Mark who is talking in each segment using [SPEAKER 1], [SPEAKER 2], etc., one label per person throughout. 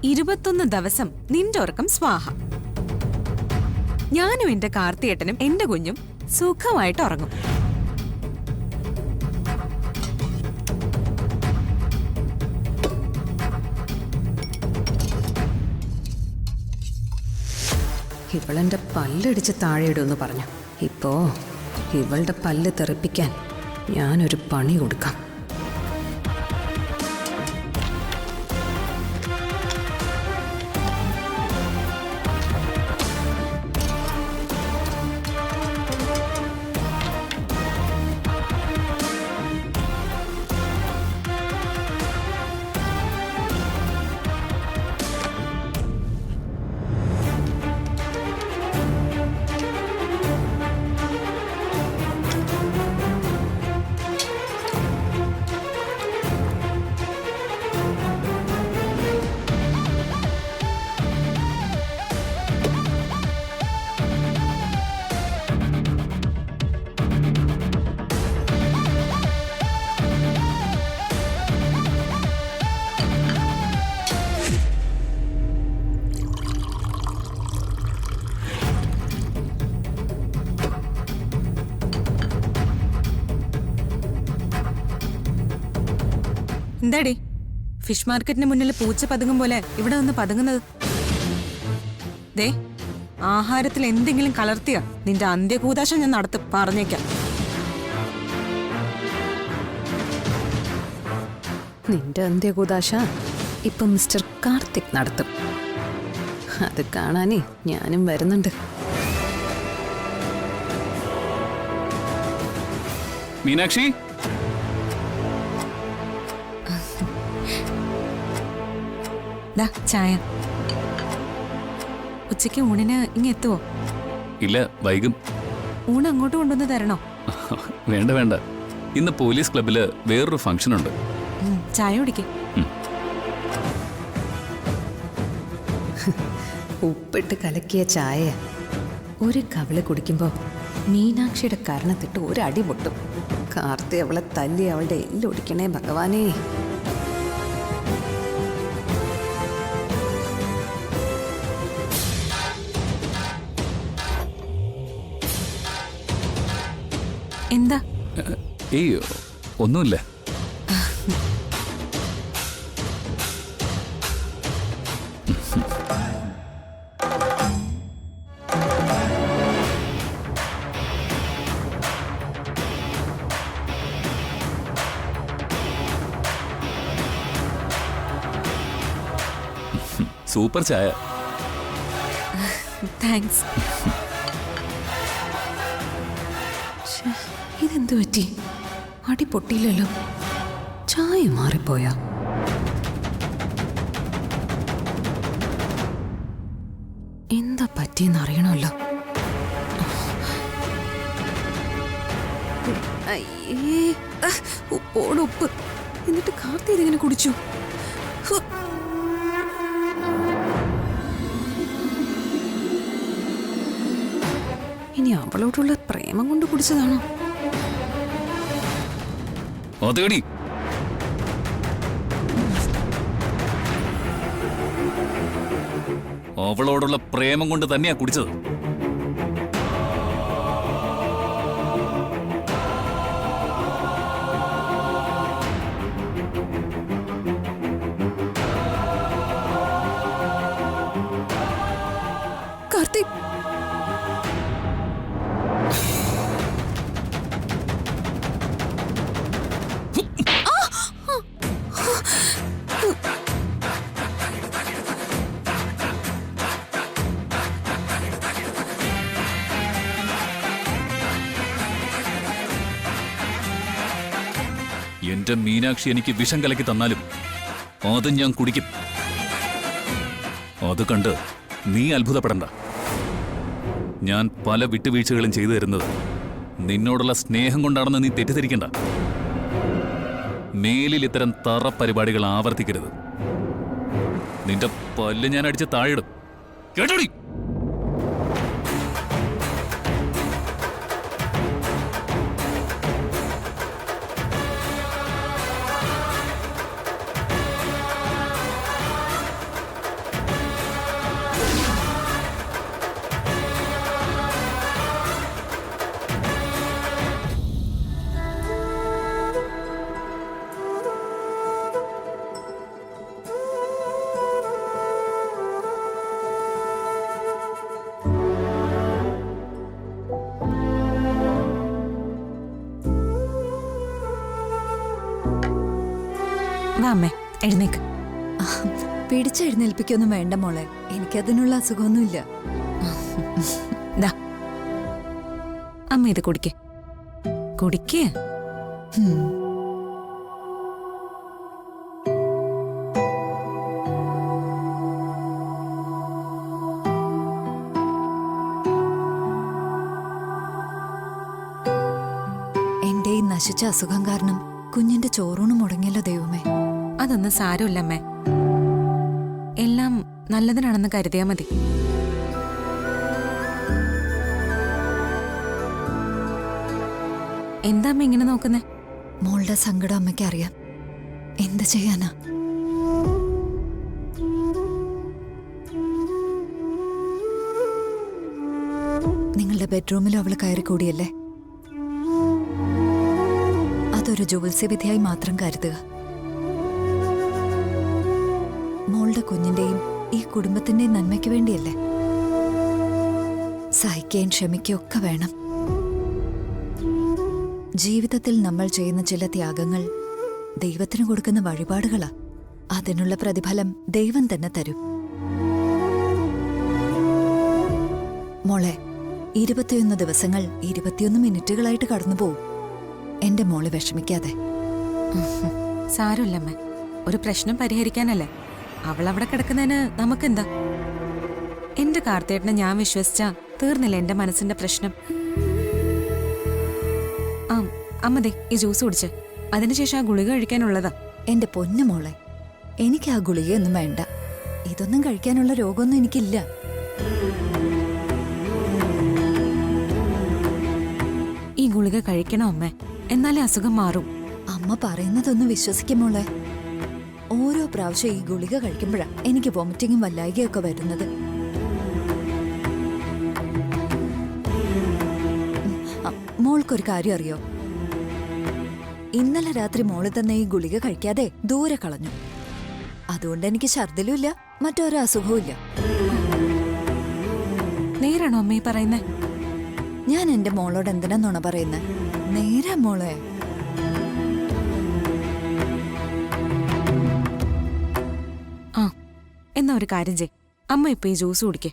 [SPEAKER 1] 21 ദിവസം നിന്റെ ഉറക്കം സ്വാഹ. ഞാനും എന്റെ കാർത്തിയേട്ടനും എന്റെ കുഞ്ഞും സുഖമായിട്ട് ഉറങ്ങും.
[SPEAKER 2] ഇവളെന്റെ പല്ലടിച്ച് താഴെയിടുമെന്ന് പറഞ്ഞു. ഇപ്പോ ഇവളുടെ പല്ല് തെറിപ്പിക്കാൻ ഞാനൊരു പണി കൊടുക്കാം.
[SPEAKER 1] എന്താടി ഫിഷ് മാർക്കറ്റിന് മുന്നിൽ പൂച്ച പതുങ്ങും പോലെ ഇവിടെ ഒന്ന് പതുങ്ങുന്നത്? ദേ, ആഹാരത്തിൽ എന്തെങ്കിലും കലർത്തിയ നിന്റെ അന്ത്യകൂതാശം ഞാൻ നടത്തും, പറഞ്ഞേക്കാം.
[SPEAKER 2] നിന്റെ അന്ത്യകൂതാശ ഇപ്പൊ മിസ്റ്റർ കാർത്തിക് നടത്തും. അത് കാണാനേ ഞാനും വരുന്നുണ്ട്.
[SPEAKER 3] മീനാക്ഷി,
[SPEAKER 1] ചായ. ഉച്ചയ്ക്ക് ഊണിന് ഇങ്ങെത്തുവോ?
[SPEAKER 3] ഇല്ല, വൈകും.
[SPEAKER 1] ഊണ് അങ്ങോട്ട് കൊണ്ടുവന്ന് തരണോ?
[SPEAKER 3] വേണ്ട വേണ്ട, ഇന്ന് പോലീസ് ക്ലബില് വേറൊരു ഫംഗ്ഷൻ ഉണ്ട്.
[SPEAKER 1] ചായ കുടിക്കേ.
[SPEAKER 2] ഉപ്പിട്ട് കലക്കിയ ചായ ഒരു കവിള് കുടിക്കുമ്പോ മീനാക്ഷിയുടെ കരണത്തിട്ട് ഒരടി പൊട്ടും. കാർത്തി അവളെ തല്ലി അവളുടെ എല്ലൊടിക്കണേ ഭഗവാനേ.
[SPEAKER 1] എന്താ?
[SPEAKER 3] ഏയ്, ഒന്നുമില്ല. സൂപ്പർ ചായ.
[SPEAKER 1] താങ്ക്സ്.
[SPEAKER 2] ഇതെന്തു പറ്റി? അടി പൊട്ടിയില്ലല്ലോ. ചായ മാറിപ്പോയാ? എന്താ പറ്റിയെന്ന് അറിയണമല്ലോ. അയ്യേ, ഉപ്പോട് ഉപ്പ്. എന്നിട്ട് കാർത്തി ഇതിങ്ങനെ കുടിച്ചു. ഇനി അവളോടുള്ള പ്രേമം കൊണ്ട് കുടിച്ചതാണോ?
[SPEAKER 3] അതേടി, അവളോടുള്ള പ്രേമം കൊണ്ട് തന്നെയാ കുടിച്ചത്.
[SPEAKER 2] കാർത്തിക്,
[SPEAKER 3] എന്റെ മീനാക്ഷി എനിക്ക് വിഷം കലക്കി തന്നാലും അതും ഞാൻ കുടിക്കും. അത് കണ്ട് നീ അത്ഭുതപ്പെടണ്ട. ഞാൻ പല വിട്ടുവീഴ്ചകളും ചെയ്തു തരുന്നത് നിന്നോടുള്ള സ്നേഹം കൊണ്ടാണെന്ന് നീ തെറ്റിദ്ധരിക്കണ്ട. മേലിൽ ഇത്തരം തറ പരിപാടികൾ ആവർത്തിക്കരുത്. നിന്റെ പല്ല് ഞാൻ അടിച്ച് താഴെയിടും, കേട്ടോടി.
[SPEAKER 1] എഴുന്നേക്ക്.
[SPEAKER 4] പിടിച്ചെഴുന്നേൽപ്പിക്കൊന്നും വേണ്ട മോളെ, എനിക്കതിനുള്ള അസുഖമൊന്നുമില്ല.
[SPEAKER 1] ദാ അമ്മ ഇത് കുടിക്കേ കുടിക്കേ.
[SPEAKER 4] എന്റെ ഈ നശിച്ച അസുഖം കാരണം കുഞ്ഞിന്റെ ചോറൂണ് മുടങ്ങിയല്ലോ ദൈവമേ.
[SPEAKER 1] അതൊന്നും സാരമില്ല അമ്മേ, എല്ലാം നല്ലതിനാണെന്ന് കരുതിയാ മതി. എന്താ അമ്മ ഇങ്ങനെ നോക്കുന്നേ?
[SPEAKER 4] മോളുടെ സങ്കടം അമ്മയ്ക്ക് അറിയാം. എന്ത് ചെയ്യാനാ? നിങ്ങളുടെ ബെഡ്റൂമിൽ അവള് കയറി കൂടിയല്ലേ? അതൊരു ജോത്സ്യവിധിയായി മാത്രം കരുതുക. മോളുടെ കുഞ്ഞിന്റെയും ഈ കുടുംബത്തിന്റെയും നന്മയ്ക്ക് വേണ്ടിയല്ലേ? സഹിക്കുകയും ക്ഷമിക്കുകയും ഒക്കെ വേണം. ജീവിതത്തിൽ നമ്മൾ ചെയ്യുന്ന ചില ത്യാഗങ്ങൾ ദൈവത്തിന് കൊടുക്കുന്ന വഴിപാടുകളാ. അതിനുള്ള പ്രതിഫലം ദൈവം തന്നെ തരും. മോളെ, 21 ദിവസങ്ങൾ 21 മിനിറ്റുകളായിട്ട് കടന്നു പോവും. എന്റെ മോള് വിഷമിക്കാതെ.
[SPEAKER 1] സാരമില്ലമ്മേ, ഒരു പ്രശ്നം പരിഹരിക്കാനല്ലേ. അവളവിടെ കിടക്കുന്നതിന് നമുക്കെന്താ? എന്റെ കാർത്തേട്ടനെ ഞാൻ വിശ്വസിച്ചാ തീർന്നില്ല എന്റെ മനസ്സിന്റെ പ്രശ്നം. ആ അമ്മ ദേ ഈ ജ്യൂസ് കുടിച്ച് അതിനുശേഷം ആ ഗുളിക കഴിക്കാനുള്ളതാ.
[SPEAKER 4] എന്റെ പൊന്നു മോളെ, എനിക്ക് ആ ഗുളികയൊന്നും വേണ്ട. ഇതൊന്നും കഴിക്കാനുള്ള രോഗമൊന്നും എനിക്കില്ല.
[SPEAKER 1] ഈ ഗുളിക കഴിക്കണം അമ്മേ, എന്നാലേ അസുഖം മാറും.
[SPEAKER 4] അമ്മ പറയുന്നതൊന്ന് വിശ്വസിക്കും മോളെ. ഓരോ പ്രാവശ്യം ഈ ഗുളിക കഴിക്കുമ്പോഴാ എനിക്ക് വോമിറ്റിങ്ങും വല്ലായികയൊക്കെ വരുന്നത്. മോൾക്കൊരു കാര്യം അറിയോ? ഇന്നലെ രാത്രി മോള് തന്നെ ഈ ഗുളിക കഴിക്കാതെ ദൂരെ കളഞ്ഞു. അതുകൊണ്ട് എനിക്ക് ഛർദിലും ഇല്ല, മറ്റൊരു അസുഖവും ഇല്ല.
[SPEAKER 1] നേരാണോ അമ്മ ഈ പറയുന്നേ?
[SPEAKER 4] ഞാൻ എന്റെ മോളോട് എന്തിനാ നുണ പറയുന്നേ? നേരാ മോളെ.
[SPEAKER 1] ആ എന്നാ ഒരു കാര്യം ചെയ്, അമ്മ ഇപ്പൊ ഈ ജ്യൂസ് കുടിക്കേ.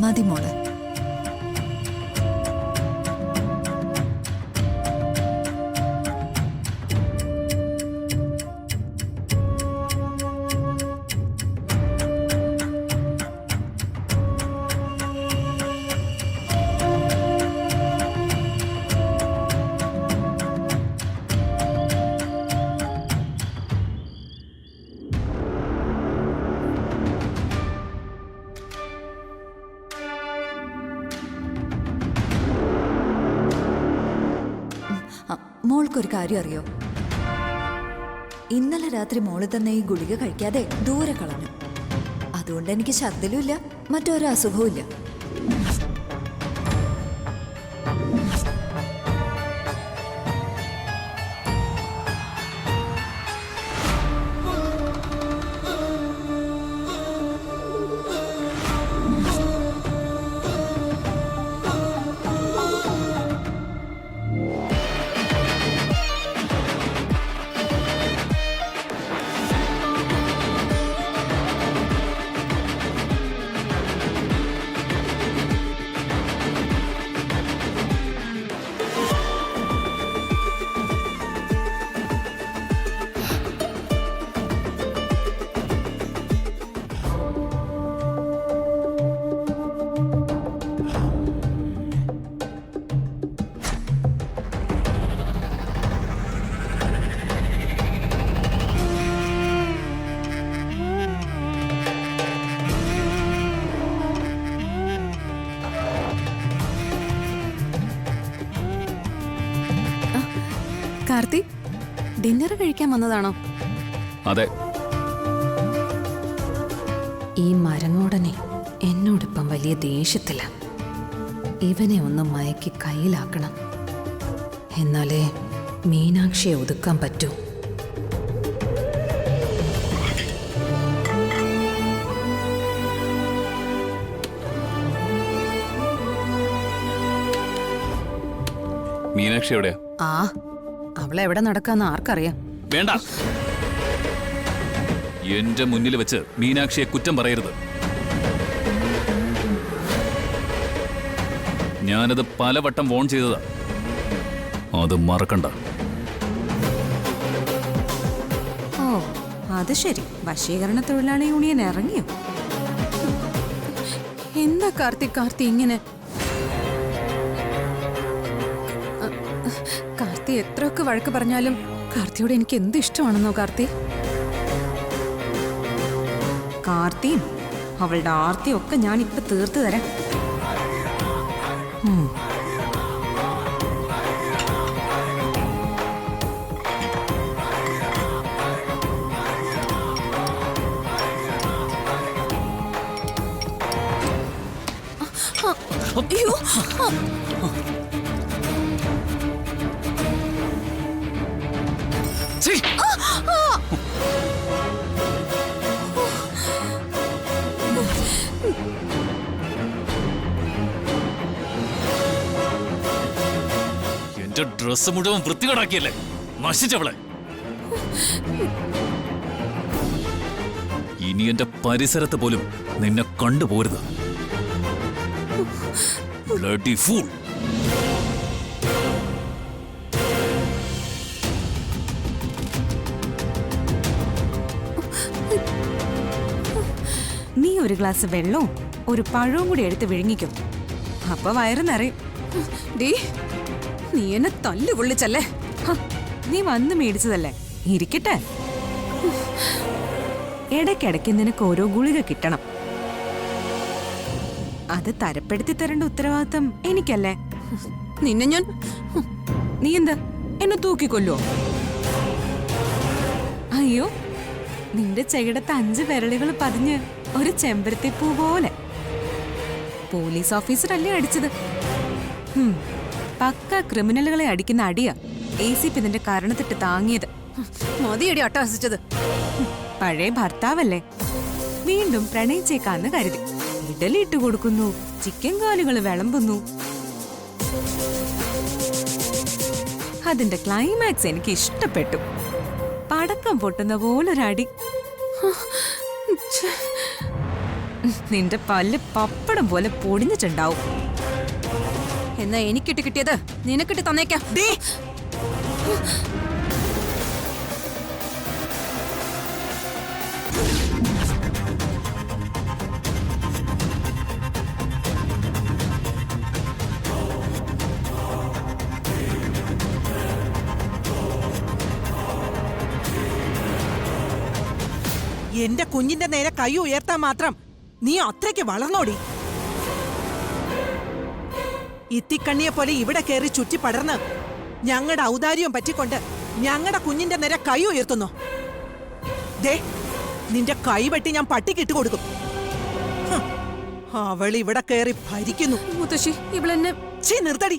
[SPEAKER 4] മതി മോളെ. മോൾക്കൊരു കാര്യം അറിയോ? ഇന്നലെ രാത്രി മോള് തന്നെ ഈ ഗുളിക കഴിക്കാതെ ദൂരെ കളഞ്ഞു. അതുകൊണ്ട് എനിക്ക് ഛർദിലും ഇല്ല, മറ്റൊരു അസുഖവും ഇല്ല.
[SPEAKER 2] കാർത്തി, ഡിന്നർ കഴിക്കാൻ വന്നതാണോ?
[SPEAKER 3] അതെ.
[SPEAKER 2] ഈ മരങ്ങോടനെ എന്നോടിപ്പം വലിയ ദേഷ്യത്തില. ഇവനെ ഒന്ന് മയക്കി കയ്യിലാക്കണം, എന്നാലേ മീനാക്ഷിയെ ഒതുക്കാൻ പറ്റൂ.
[SPEAKER 3] മീനാക്ഷി എവിടെയാ?
[SPEAKER 2] ആ അവളെ എവിടെ നടക്കാന്ന് ആർക്കറിയാം.
[SPEAKER 3] വേണ്ട, എന്റെ മുന്നിൽ വെച്ച് മീനാക്ഷിയെ കുറ്റം പറയരുത്. ഞാനത് പലവട്ടം വോൺ ചെയ്തതാ, അത് മറക്കണ്ട.
[SPEAKER 1] ഓ അത് ശരി, വശീകരണ തൊഴിലാളി യൂണിയൻ ഇറങ്ങിയോ?
[SPEAKER 2] എന്താ കാർത്തി ഇങ്ങനെ? കാർത്തി എത്രയൊക്കെ വഴക്ക് പറഞ്ഞാലും കാർത്തിയോട് എനിക്ക് എന്ത് ഇഷ്ടമാണെന്നോ
[SPEAKER 1] കാർത്തിയും അവളുടെ ആർത്തിയും ഒക്കെ ഞാൻ ഇപ്പൊ തീർത്തു തരാം.
[SPEAKER 2] അയ്യോ
[SPEAKER 3] ഛീ! എന്റെ ഡ്രസ് മുഴുവൻ വൃത്തികേടാക്കിയല്ലേ, നശിച്ചവളെ. ഇനി എന്റെ പരിസരത്ത് പോലും നിന്നെ കണ്ടുപോരുത്. Bloody fool.
[SPEAKER 1] നീ ഒരു ഗ്ലാസ് വെള്ളവും ഒരു പഴവും കൂടി എടുത്ത് വിഴുങ്ങിക്കും, അപ്പൊ വയറ് നിറയും.
[SPEAKER 2] നീ എന്നെ തല്ലു കൊള്ളിച്ചല്ലേ?
[SPEAKER 1] ഹ, നീ വന്ന് മേടിച്ചതല്ലേ, ഇരിക്കട്ടെ. ഇടയ്ക്കിടയ്ക്ക് നിനക്ക് ഓരോ ഗുളിക കിട്ടണം. അത് തരപ്പെടുത്തി തരേണ്ട ഉത്തരവാദിത്തം എനിക്കല്ലേ?
[SPEAKER 2] നിന്നെ ഞാൻ
[SPEAKER 1] നീ എന്താ എന്നെ തൂക്കിക്കൊല്ലോ? അയ്യോ, നിന്റെ ചെകിടത്ത് 5 വിരലുകൾ പതിഞ്ഞ് ഒരു ചെമ്പരത്തിപ്പൂ പോലെ. പോലീസ് ഓഫീസറല്ലേ അടിച്ചത്? പക്ക ക്രിമിനലുകളെ അടിക്കുന്ന അടിയാ ACP നിന്റെ കാരണത്തിട്ട് താങ്ങിയത്.
[SPEAKER 2] മതിയടി അട്ടഹസിച്ചത്.
[SPEAKER 1] പഴയ ഭർത്താവല്ലേ, വീണ്ടും പ്രണയിച്ചേക്കാന്ന് കരുതി ഇഡലി ഇട്ട് കൊടുക്കുന്നു, ചിക്കൻ കാലുകൾ വിളമ്പുന്നു. അതിന്റെ ക്ലൈമാക്സ് എനിക്ക് ഇഷ്ടപ്പെട്ടു. പടക്കം പൊട്ടുന്ന പോലൊരടി. നിന്റെ പല്ല് പപ്പടം പോലെ പൊടിഞ്ഞിട്ടുണ്ടാവും.
[SPEAKER 2] എന്നാ എനിക്കിട്ട് കിട്ടിയത് നിനക്കിട്ട് തന്നേക്കാം.
[SPEAKER 5] എന്റെ കുഞ്ഞിന്റെ നേരെ കൈ ഉയർത്താൻ മാത്രം നീ അത്രയ്ക്ക് വളർന്നോടി? ഇത്തിക്കണ്ണിയെ പോലെ ഇവിടെ കയറി ചുറ്റി പടർന്ന് ഞങ്ങളുടെ ഔദാര്യം പറ്റിക്കൊണ്ട് ഞങ്ങളുടെ കുഞ്ഞിന്റെ നേരെ കൈ ഉയർത്തുന്നു. ദേ, നിന്റെ കൈ വെട്ടി ഞാൻ പട്ടിക്കിട്ട് കൊടുക്കും. അവൾ ഇവിടെ കയറി ഭരിക്കുന്നു.
[SPEAKER 2] മുത്തശ്ശി, ഇവളെന്നെ
[SPEAKER 5] നിർത്തടി.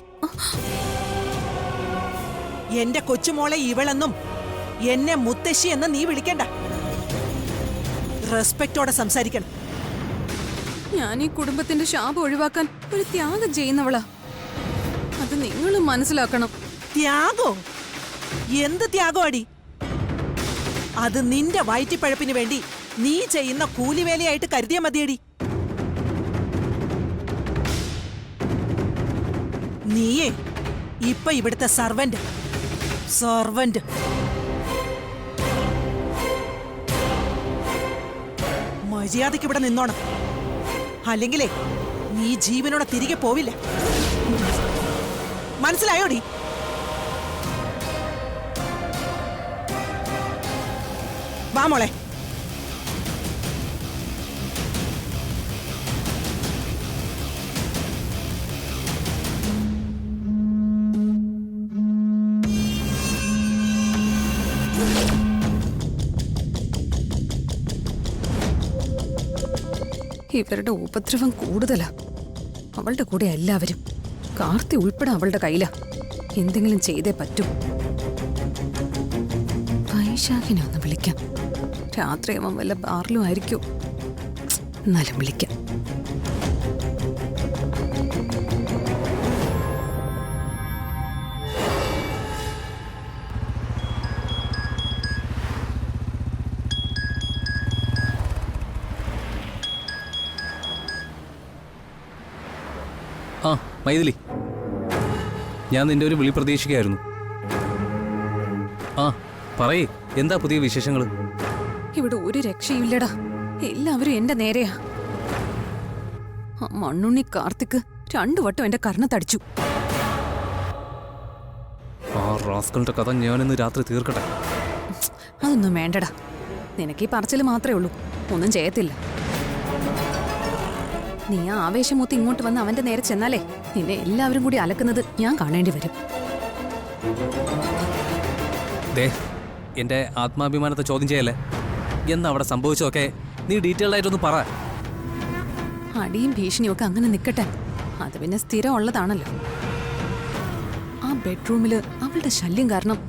[SPEAKER 5] എന്റെ കൊച്ചുമോളെ ഇവളെന്നും എന്നെ മുത്തശ്ശി എന്ന് നീ വിളിക്കണ്ട. റെസ്പെക്റ്റോടെ സംസാരിക്കണം.
[SPEAKER 2] ഞാൻ ഈ കുടുംബത്തിന്റെ ശാപം ഒഴിവാക്കാൻ ഒരു ത്യാഗം ചെയ്യുന്നവളാ. അത് നിങ്ങൾ മനസ്സിലാക്കണം.
[SPEAKER 5] ത്യാഗോ? എന്ത് ത്യാഗോ അടി? അത് നിന്റെ വയറ്റിപ്പഴപ്പിന് വേണ്ടി നീ ചെയ്യുന്ന കൂലിവേലയായിട്ട് കരുതിയ മതിയടി. നീയേ ഇപ്പൊ ഇവിടുത്തെ സർവന്റ്. മര്യാദയ്ക്ക് ഇവിടെ നിന്നോണം, അല്ലെങ്കിലേ നീ ജീവനോടെ തിരികെ പോവില്ല. മനസ്സിലായോടി? വാ മോളെ.
[SPEAKER 2] ഇവരുടെ ഉപദ്രവം കൂടുതലാ. അവളുടെ കൂടെ എല്ലാവരും, കാർത്തി ഉൾപ്പെടെ അവളുടെ കയ്യിലാ. എന്തെങ്കിലും ചെയ്തേ പറ്റൂ. വൈശാഖിനെ ഒന്ന് വിളിക്കാം. രാത്രി അവൻ വല്ല ബാറിലും ആയിരിക്കും. എന്നാലും വിളിക്കാം.
[SPEAKER 6] മൈഥിലി, ഞാൻ നിന്റെ ഒരു വിളി പ്രതീക്ഷിക്കായിരുന്നു. ആ പറയേ, എന്താ പുതിയ വിശേഷങ്ങൾ?
[SPEAKER 2] ഇവിടെ ഒരു രക്ഷയില്ലടാ, എല്ലാവരും എന്റെ നേരെയാ. ആ മണ്ണുണ്ണി കാർത്തിക് 2 വട്ടം എന്റെ കർണത്തടിച്ചു.
[SPEAKER 6] ആ റാസ്കളുടെ കഥ ഞാനിന്ന് രാത്രി തീർക്കട്ടെ.
[SPEAKER 2] അതൊന്നും വേണ്ടടാ, നിനക്ക് ഈ പറച്ചിൽ മാത്രമേ ഉള്ളൂ, ഒന്നും ചെയ്യത്തില്ല. നീ ആ ആവേശമൂത്ത് ഇങ്ങോട്ട് വന്ന് അവന്റെ നേരെ ചെന്നാലേ നിന്നെ എല്ലാവരും കൂടി അലക്കുന്നത് ഞാൻ കാണേണ്ടി വരും.
[SPEAKER 6] ദേ, എന്റെ ആത്മാഭിമാനത്തെ ചോദ്യം ചെയ്യല്ലേ. എന്താ അവിടെ സംഭവിച്ചതൊക്കെ നീ ഡീറ്റെയിൽഡ് ആയിട്ടൊന്ന് പറ.
[SPEAKER 2] അടിയും ഭീഷണിയും ഒക്കെ അങ്ങനെ നിൽക്കട്ടെ, അത് പിന്നെ സ്ഥിരം ഉള്ളതാണല്ലോ. ആ ബെഡ്റൂമില് അവളുടെ ശല്യം കാരണം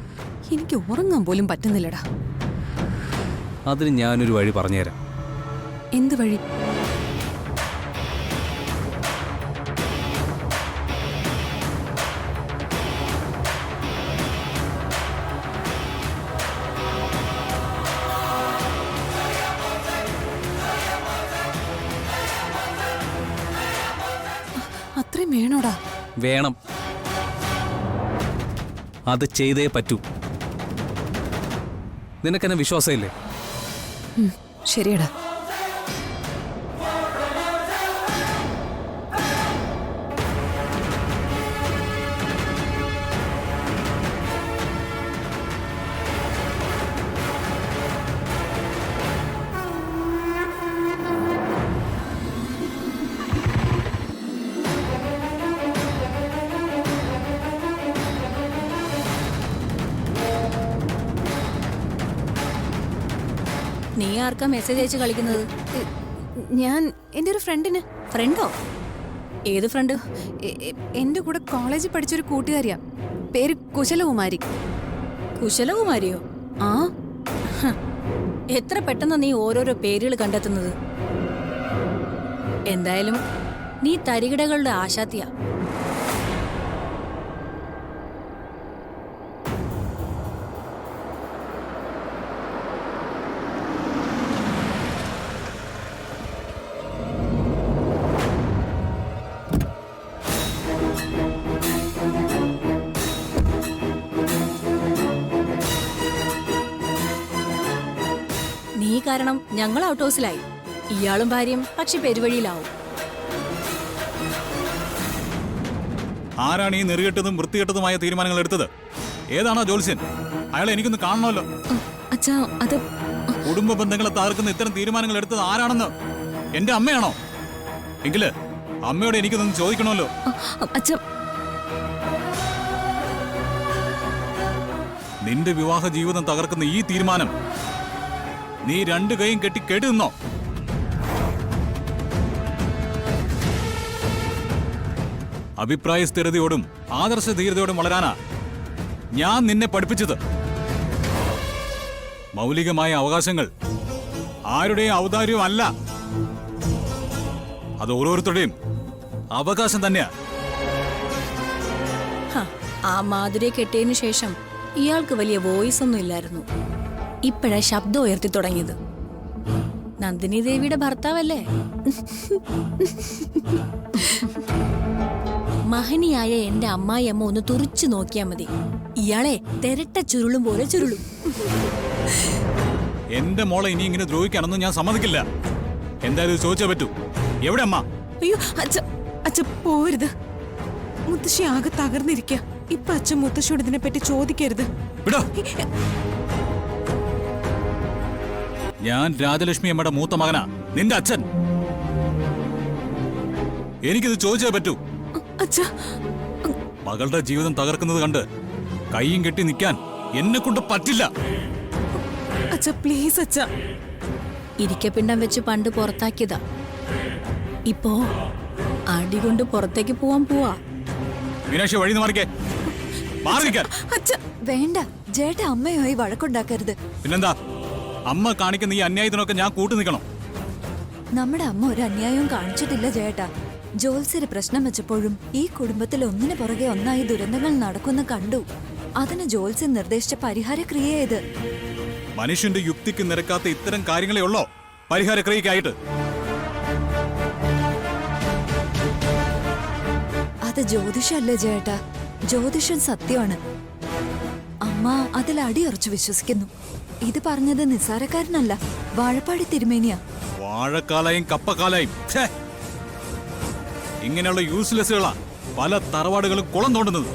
[SPEAKER 2] എനിക്ക് ഉറങ്ങാൻ പോലും പറ്റുന്നില്ലടാ.
[SPEAKER 6] അതിന് ഞാനൊരു വഴി പറഞ്ഞുതരാം.
[SPEAKER 2] എന്ത് വഴി? അത്രയും വേണോടാ?
[SPEAKER 6] വേണം, അത് ചെയ്തേ പറ്റൂ. നിനക്കെന്നെ വിശ്വാസമില്ലേ?
[SPEAKER 2] ശരിയടാ.
[SPEAKER 7] നീ ആർക്കാ മെസ്സേജ് അയച്ച് കളിക്കുന്നത്?
[SPEAKER 2] ഞാൻ എൻ്റെ ഒരു ഫ്രണ്ടിന്.
[SPEAKER 7] ഫ്രണ്ടോ? ഏത് ഫ്രണ്ട്?
[SPEAKER 2] എൻ്റെ കൂടെ കോളേജിൽ പഠിച്ചൊരു കൂട്ടുകാരിയാ, പേര് കുശലകുമാരി.
[SPEAKER 7] കുശലകുമാരിയോ?
[SPEAKER 2] ആ,
[SPEAKER 7] എത്ര പെട്ടെന്ന് നീ ഓരോരോ പേരുകൾ കണ്ടെത്തുന്നത്. എന്തായാലും നീ തരികിടകളുടെ ആശാത്തിയാ. നീ കാരണം ഞങ്ങൾ ഔട്ട് ഹൗസിലായി. ഇയാളും ഭാര്യയും പക്ഷെ പെരുവഴിയിലാവും.
[SPEAKER 3] ആരാണ് ഈ നെറുകെട്ടതും വൃത്തികെട്ടതുമായ തീരുമാനങ്ങൾ എടുത്തത്? ഏതാണോ ജോത്സ്യൻ? അയാളെ എനിക്കൊന്ന് കാണണമല്ലോ.
[SPEAKER 2] അച്ഛാ, അത്
[SPEAKER 3] കുടുംബ ബന്ധങ്ങളെ തകർക്കുന്ന ഇത്തരം തീരുമാനങ്ങൾ എടുത്തത് ആരാണെന്ന്? എന്റെ അമ്മയാണോ? എങ്കില് അമ്മയോട് എനിക്കൊന്നും ചോദിക്കണമല്ലോ.
[SPEAKER 2] അച്ഛാ,
[SPEAKER 3] നിന്റെ വിവാഹ ജീവിതം തകർക്കുന്ന ഈ തീരുമാനം നീ 2 കൈയും കെട്ടി കേട്ടു നിന്നോ? അഭിപ്രായ സ്ഥിരതയോടും ആദർശ ധീരതയോടും വളരാനാ ഞാൻ നിന്നെ പഠിപ്പിച്ചത്. മൗലികമായ അവകാശങ്ങൾ ആരുടെയും ഔദാര്യവും അല്ല, അത് ഓരോരുത്തരുടെയും അവകാശം തന്നെയാ.
[SPEAKER 7] ആ മാധുരിയെ കെട്ടിയതിനു ശേഷം ഇയാൾക്ക് വലിയ വോയിസ് ഒന്നും ഇല്ലായിരുന്നു. ഇപ്പോഴാ ശബ്ദം ഉയർത്തി തുടങ്ങിയത്. നന്ദിനി ദേവിയുടെ ഭർത്താവല്ലേ? മഹനിയായ എന്റെ അമ്മായിയമ്മ ഒന്ന് തുറിച്ചു നോക്കിയാ മതി, ഇയാളെ തെരട്ട ചുരുളും പോലെ ചുരുളും.
[SPEAKER 3] എന്റെ മോളെ ഇനി ഇങ്ങനെ ദ്രോഹിക്കാനൊന്നും ഞാൻ സമ്മതിക്കില്ല. എന്തായാലും ഇത് ചോദിച്ചേ പറ്റൂ. എവിടെ അമ്മ?
[SPEAKER 1] അയ്യോ അച്ഛ പോരുത്. മുത്തശ്ശി ആകെ തകർന്നിരിക്ക. ഇപ്പൊ അച്ഛൻ മുത്തശ്ശിയോട് ഇതിനെപ്പറ്റി ചോദിക്കരുത്.
[SPEAKER 3] വിടോ. ഞാൻ രാജലക്ഷ്മി അമ്മയുടെ മൂത്ത മകനാ, നിന്റെ അച്ഛൻ. എനിക്കിത് ചോദിച്ചേ പറ്റൂ.
[SPEAKER 1] അച്ഛാ,
[SPEAKER 3] മകളുടെ ജീവിതം തകർക്കുന്നത് കണ്ട് കൈയും കെട്ടി നിൽക്കാൻ എന്നെ കൊണ്ട് പറ്റില്ല.
[SPEAKER 1] അച്ഛാ പ്ലീസ് അച്ഛാ.
[SPEAKER 7] ഇരിക്കപ്പിണ്ടം വെച്ച് പണ്ട് പുറത്താക്കിയതാ, ഇപ്പോ അടികൊണ്ട് പുറത്തേക്ക് പോവാൻ പോവാ.
[SPEAKER 3] മീനാക്ഷി വഴി മാറിക്കേ. മാറിക്കാൻ.
[SPEAKER 4] വേണ്ട ജേട്ട, അമ്മയുമായി വഴക്കുണ്ടാക്കരുത്.
[SPEAKER 3] പിന്നെന്താ, അമ്മ കാണിക്കുന്ന ഈ അന്യായത്തിനൊക്കെ ഞാൻ കൂട്ടു നിൽക്കണം?
[SPEAKER 4] നമ്മുടെ അമ്മ ഒരു അന്യായവും കാണിച്ചിട്ടില്ല ജേട്ട. ജോത്സ്യര് പ്രശ്നം വെച്ചപ്പോഴും ഈ കുടുംബത്തിൽ ഒന്നിനു പുറകെ ഒന്നായി ദുരന്തങ്ങൾ നടക്കുന്ന കണ്ടു. അതിന് ജോത്സ്യൻ നിർദ്ദേശിച്ച പരിഹാരക്രിയ ഇത്.
[SPEAKER 3] മനുഷ്യന്റെ യുക്തിക്ക് നിരക്കാത്ത ഇത്തരം കാര്യങ്ങളെ ഉള്ളോ പരിഹാരക്രിയക്കായിട്ട്?
[SPEAKER 4] അത് അത് ജ്യോതിഷല്ലേ ജയേട്ടാ, ജ്യോതിഷം സത്യമാണ്. അമ്മ അതിൽ അടിയുറച്ചു വിശ്വസിക്കുന്നു. ഇത് പറഞ്ഞത് നിസ്സാരക്കാരനല്ല, വാഴപ്പാടി തിരുമേനിയാ.
[SPEAKER 8] വാഴക്കാലായും കപ്പക്കാലായും ഇങ്ങനെയുള്ള യൂസ്ലെസ്സുകളാ പല തറവാടുകളും കുളം തോണ്ടുന്നത്.